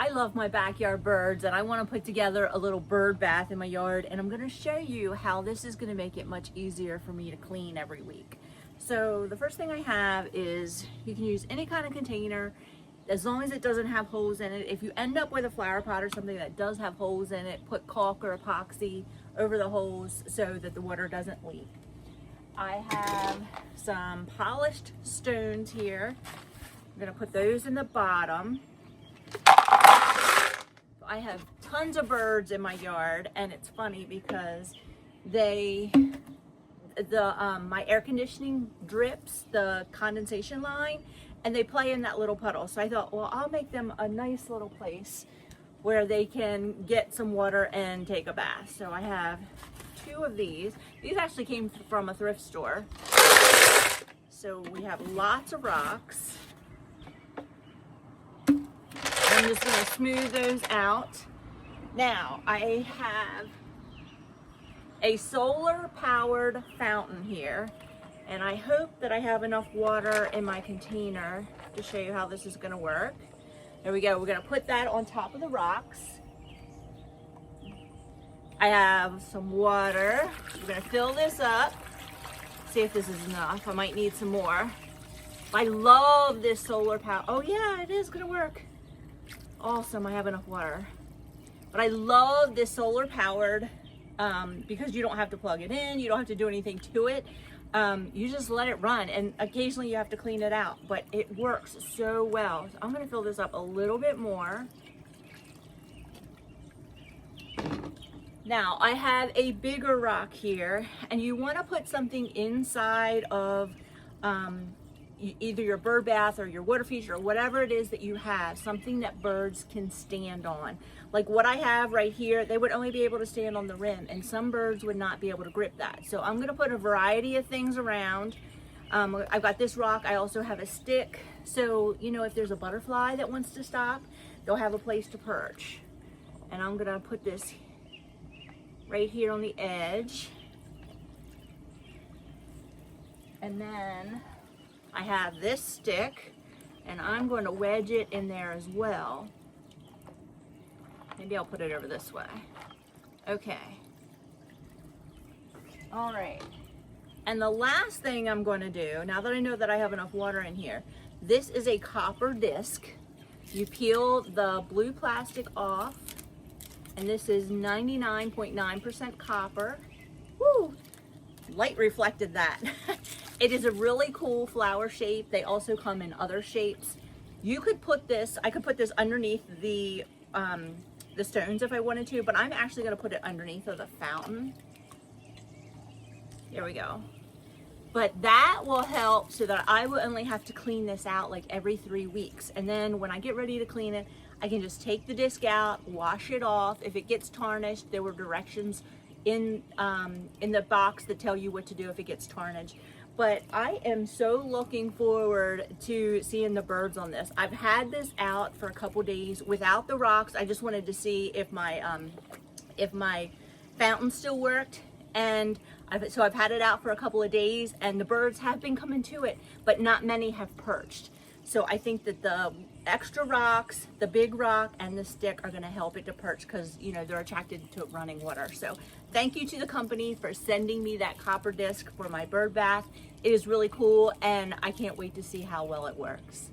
I love my backyard birds and I want to put together a little bird bath in my yard, and I'm going to show you how this is going to make it much easier for me to clean every week. So the first thing I have is, you can use any kind of container as long as it doesn't have holes in it. If you end up with a flower pot or something that does have holes in it, put caulk or epoxy over the holes so that the water doesn't leak. I have some polished stones here. I'm going to put those in the bottom. I have tons of birds in my yard, and it's funny because my air conditioning drips the condensation line, and they play in that little puddle. So I thought, well, I'll make them a nice little place where they can get some water and take a bath. So I have 2 of these. These actually came from a thrift store. So we have lots of rocks. I'm just going to smooth those out. Now I have a solar powered fountain here, and I hope that I have enough water in my container to show you how this is going to work. There we go. We're going to put that on top of the rocks. I have some water. We're going to fill this up. See if this is enough. I might need some more. I love this solar power. Oh yeah, it is going to work. Awesome, I have enough water. But I love this solar powered because you don't have to plug it in, you don't have to do anything to it. You just let it run, and occasionally you have to clean it out, but it works so well. So I'm gonna fill this up a little bit more. Now I have a bigger rock here, and you wanna put something inside of either your bird bath or your water feature or whatever it is that you have, something that birds can stand on. Like what I have right here, they would only be able to stand on the rim, and some birds would not be able to grip that. So I'm going to put a variety of things around. I've got this rock. I also have a stick. So, you know, if there's a butterfly that wants to stop, they'll have a place to perch. And I'm going to put this right here on the edge. And then I have this stick, and I'm going to wedge it in there as well. Maybe I'll put it over this way. Okay. All right. And the last thing I'm going to do, now that I know that I have enough water in here, this is a copper disc. You peel the blue plastic off, and this is 99.9% copper. Woo! Light reflected that. It is a really cool flower shape. They also come in other shapes. You could put this, I could put this underneath the stones if I wanted to, but I'm actually going to put it underneath of the fountain. There we go. But that will help so that I will only have to clean this out like every 3 weeks. And then when I get ready to clean it, I can just take the disc out, wash it off. If it gets tarnished, there were directions in the box that tell you what to do if it gets tarnished. But I am so looking forward to seeing the birds on this. I've had this out for a couple days without the rocks. I just wanted to see if my fountain still worked, and so I've had it out for a couple of days, and the birds have been coming to it, but not many have perched. So I think that the extra rocks, the big rock and the stick are going to help it to perch because, you know, they're attracted to running water. So thank you to the company for sending me that copper disc for my bird bath. It is really cool, and I can't wait to see how well it works.